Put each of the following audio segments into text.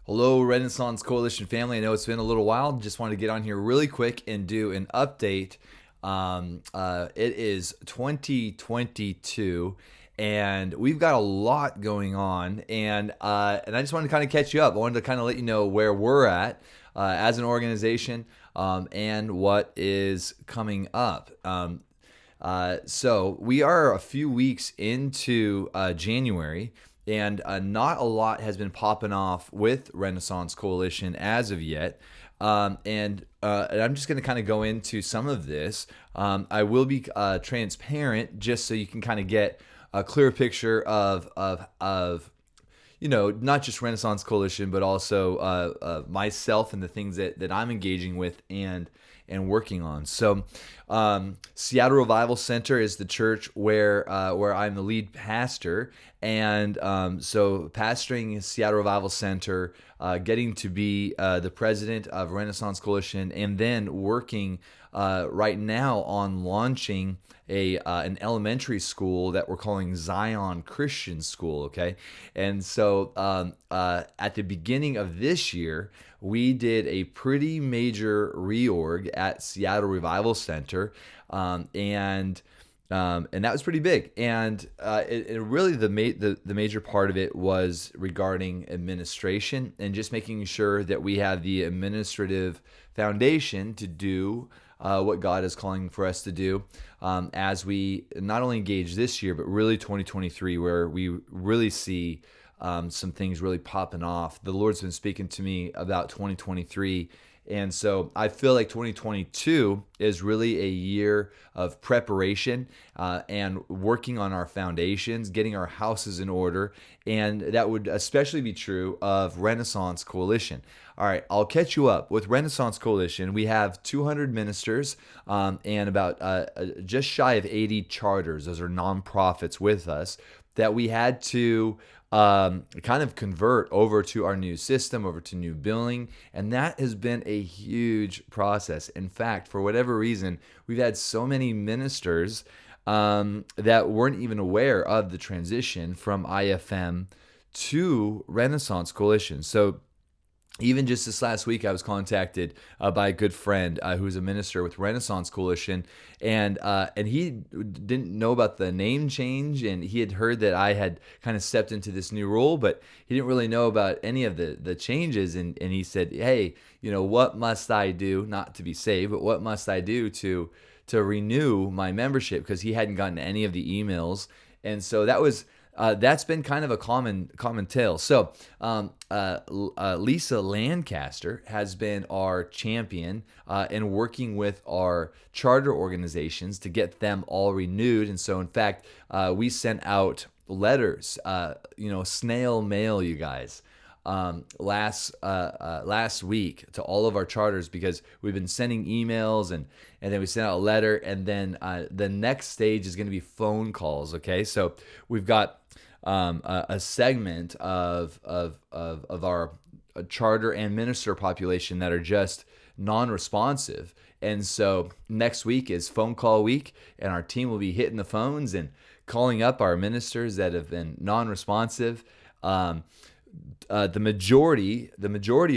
Hello, Renaissance Coalition family. I know it's been a little while. Just wanted to get on here really quick and do an update. It is 2022, and we've got a lot going on. And I just wanted to kind of catch you up. I wanted to kind of let you know where we're at as an organization and what is coming up. So we are a few weeks into January, and not a lot has been popping off with Renaissance Coalition as of yet. And I'm just going to kind of go into some of this. I will be transparent, just so you can kind of get a clear picture of not just Renaissance Coalition, but also myself and the things that I'm engaging with and working on. So, Seattle Revival Center is the church where I'm the lead pastor, and so pastoring Seattle Revival Center, getting to be the president of Renaissance Coalition, and then working right now on launching an elementary school that we're calling Zion Christian School. Okay, and so at the beginning of this year, we did a pretty major reorg at Seattle Revival Center, and that was pretty big. And it really the major part of it was regarding administration and just making sure that we have the administrative foundation to do what God is calling for us to do as we not only engage this year, but really 2023, where we really see some things really popping off. The Lord's been speaking to me about 2023. And so I feel like 2022 is really a year of preparation and working on our foundations, getting our houses in order. And that would especially be true of Renaissance Coalition. All right, I'll catch you up. With Renaissance Coalition, we have 200 ministers and about just shy of 80 charters. Those are nonprofits with us that we had to kind of convert over to our new system, over to new billing. And that has been a huge process. In fact, for whatever reason, we've had so many ministers that weren't even aware of the transition from IFM to Renaissance Coalition. So even just this last week, I was contacted by a good friend who's a minister with Renaissance Coalition, and he didn't know about the name change, and he had heard that I had kind of stepped into this new role, but he didn't really know about any of the changes, and he said, hey, what must I do, not to be saved, but what must I do to renew my membership, because he hadn't gotten any of the emails. And so that's been kind of a common tale. So Lisa Lancaster has been our champion in working with our charter organizations to get them all renewed. And so, in fact, we sent out letters, snail mail, you guys, last week to all of our charters, because we've been sending emails and then we sent out a letter, and then the next stage is going to be phone calls. Okay, so we've got a segment of our charter and minister population that are just non-responsive. And so next week is phone call week, and our team will be hitting the phones and calling up our ministers that have been non-responsive. The majority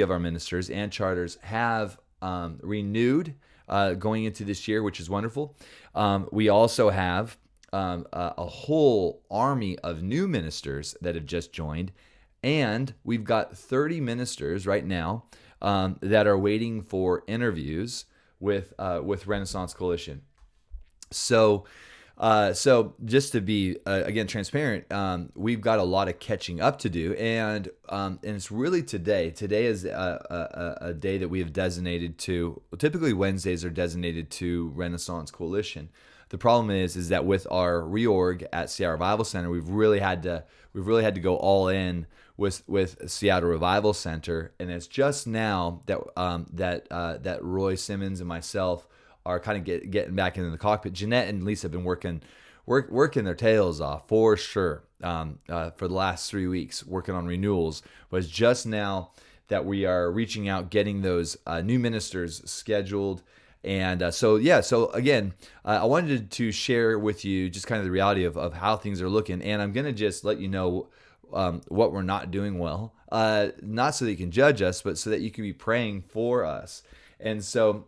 of our ministers and charters have renewed going into this year, which is wonderful. We also have a whole army of new ministers that have just joined, and we've got 30 ministers right now that are waiting for interviews with Renaissance Coalition. So just to be again transparent, we've got a lot of catching up to do, and it's really today. Today is a day that we have designated to. Typically Wednesdays are designated to Renaissance Coalition. The problem is that with our reorg at Seattle Revival Center, we've really had to go all in with Seattle Revival Center, and it's just now that Roy Simmons and myself are kind of getting back into the cockpit. Jeanette and Lisa have been working their tails off for sure for the last 3 weeks, working on renewals. But it's just now that we are reaching out, getting those new ministers scheduled. And so again, I wanted to share with you just kind of the reality of how things are looking. And I'm going to just let you know what we're not doing well, not so that you can judge us, but so that you can be praying for us. And so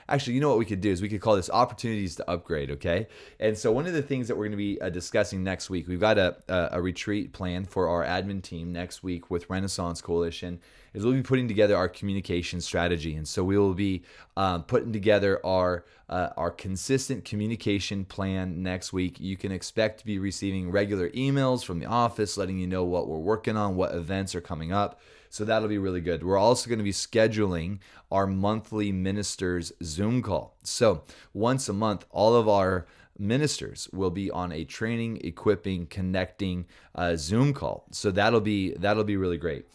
actually, you know what we could do is we could call this opportunities to upgrade, okay? And so one of the things that we're going to be discussing next week, we've got a retreat planned for our admin team next week with Renaissance Coalition, is we'll be putting together our communication strategy. And so we will be putting together our consistent communication plan next week. You can expect to be receiving regular emails from the office letting you know what we're working on, what events are coming up. So that'll be really good. We're also going to be scheduling our monthly ministers Zoom call. So once a month, all of our ministers will be on a training, equipping, connecting Zoom call. So that'll be really great.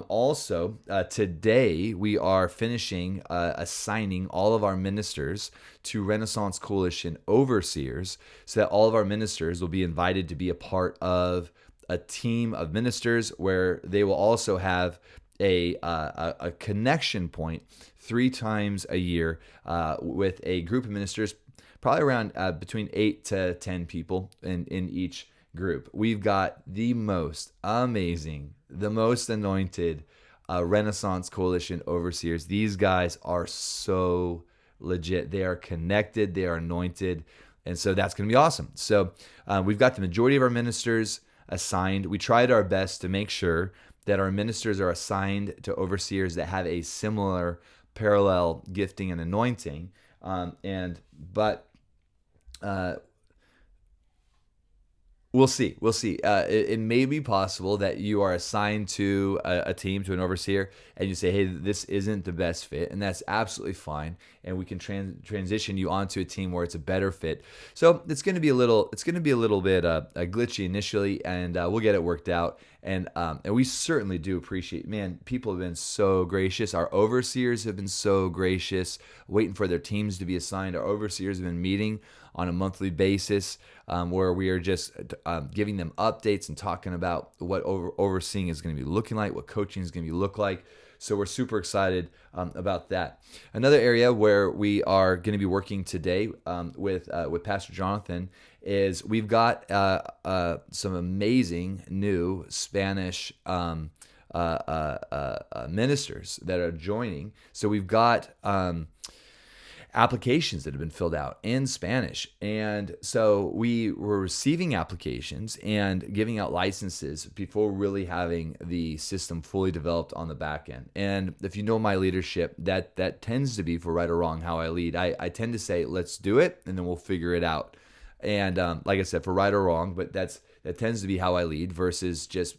Also, today we are finishing assigning all of our ministers to Renaissance Coalition overseers, so that all of our ministers will be invited to be a part of a team of ministers where they will also have a connection point 3 times a year with a group of ministers, probably around between 8 to 10 people in each group. We've got the most amazing, the most anointed Renaissance Coalition overseers. These guys are so legit. They are connected. They are anointed. And so that's going to be awesome. So we've got the majority of our ministers assigned. We tried our best to make sure that our ministers are assigned to overseers that have a similar parallel gifting and anointing. But we'll see. It may be possible that you are assigned to a team, to an overseer, and you say, "Hey, this isn't the best fit," and that's absolutely fine. And we can transition you onto a team where it's a better fit. So it's going to be a little bit glitchy initially, and we'll get it worked out. And we certainly do appreciate. Man, people have been so gracious. Our overseers have been so gracious, waiting for their teams to be assigned. Our overseers have been meeting on a monthly basis, where we are just giving them updates and talking about what overseeing is going to be looking like, what coaching is going to look like. So we're super excited about that. Another area where we are going to be working today with Pastor Jonathan is we've got some amazing new Spanish ministers that are joining. So we've got applications that have been filled out in Spanish. And so we were receiving applications and giving out licenses before really having the system fully developed on the back end. And if you know my leadership, that tends to be, for right or wrong, how I lead. I tend to say, let's do it, and then we'll figure it out. And like I said, for right or wrong, but that tends to be how I lead versus just,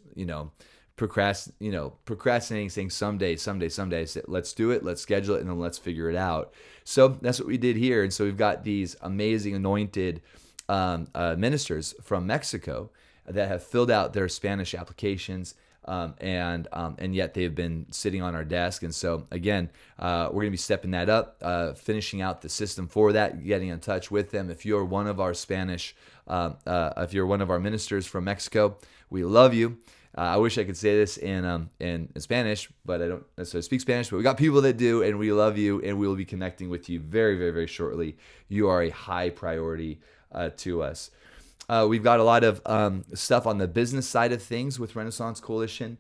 procrastinating, saying someday. I said, let's do it, let's schedule it, and then let's figure it out. So that's what we did here. And so we've got these amazing anointed ministers from Mexico that have filled out their Spanish applications, and yet they've been sitting on our desk. And so again, we're going to be stepping that up, finishing out the system for that, getting in touch with them. If you're one of our if you're one of our ministers from Mexico, we love you. I wish I could say this in Spanish, but I don't necessarily speak Spanish. But we got people that do, and we love you, and we will be connecting with you very, very, very shortly. You are a high priority to us. We've got a lot of stuff on the business side of things with Renaissance Coalition,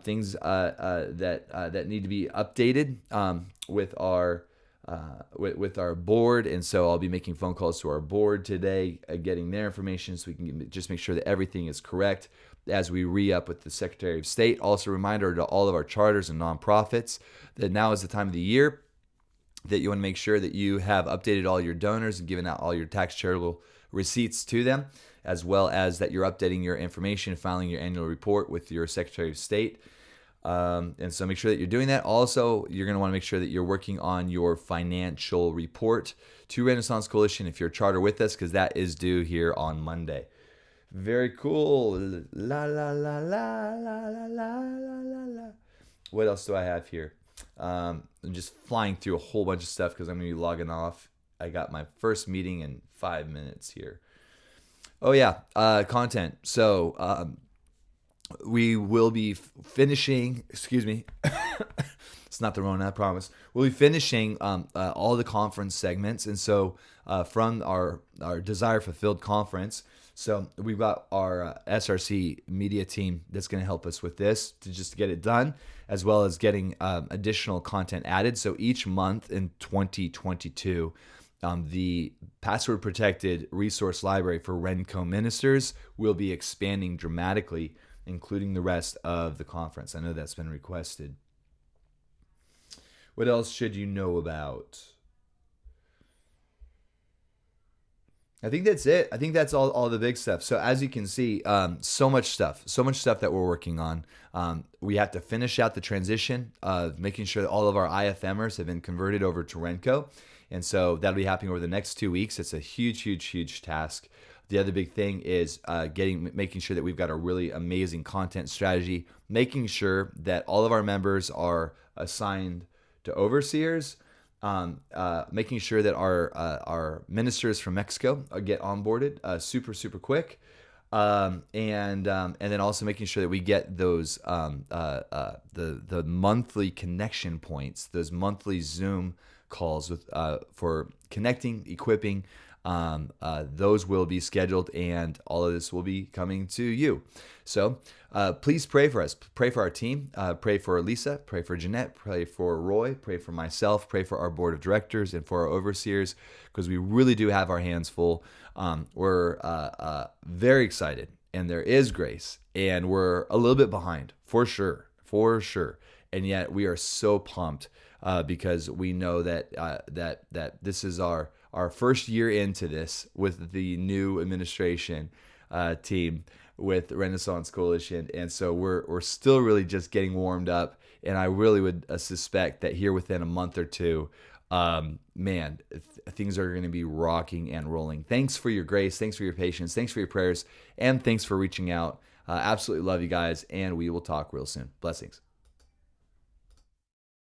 things that need to be updated with our board. And so I'll be making phone calls to our board today, getting their information so we can just make sure that everything is correct as we re-up with the Secretary of State. Also, a reminder to all of our charters and nonprofits that now is the time of the year that you want to make sure that you have updated all your donors and given out all your tax charitable receipts to them, as well as that you're updating your information and filing your annual report with your Secretary of State. And so make sure that you're doing that. Also, you're going to want to make sure that you're working on your financial report to Renaissance Coalition if you're a charter with us, because that is due here on Monday. Very cool. La la la la la la la la la. What else do I have here? I'm just flying through a whole bunch of stuff because I'm going to be logging off. I got my first meeting in 5 minutes here. Oh yeah, content. So we will be finishing. Excuse me. It's not the Rona, I promise. We'll be finishing all the conference segments, and so from our Desire Fulfilled conference. So we've got our SRC media team that's going to help us with this to just get it done, as well as getting additional content added. So each month in 2022, the password protected resource library for Renco ministers will be expanding dramatically, including the rest of the conference. I know that's been requested. What else should you know about? I think that's it. I think that's all the big stuff. So as you can see, so much stuff that we're working on. We have to finish out the transition of making sure that all of our IFMers have been converted over to Renco. And so that'll be happening over the next 2 weeks. It's a huge task. The other big thing is making sure that we've got a really amazing content strategy, making sure that all of our members are assigned to overseers, making sure that our ministers from Mexico get onboarded super quick, and then also making sure that we get those the monthly connection points, those monthly Zoom calls with for connecting, equipping. Those will be scheduled, and all of this will be coming to you. So please pray for us. Pray for our team. Pray for Lisa. Pray for Jeanette. Pray for Roy. Pray for myself. Pray for our board of directors and for our overseers, because we really do have our hands full. We're very excited, and there is grace, and we're a little bit behind, for sure. And yet we are so pumped because we know that that this is our first year into this with the new administration team with Renaissance Coalition, and so we're still really just getting warmed up. And I really would suspect that here within a month or two, things are going to be rocking and rolling. Thanks for your grace, thanks for your patience, thanks for your prayers, and thanks for reaching out. Absolutely love you guys, and we will talk real soon. Blessings.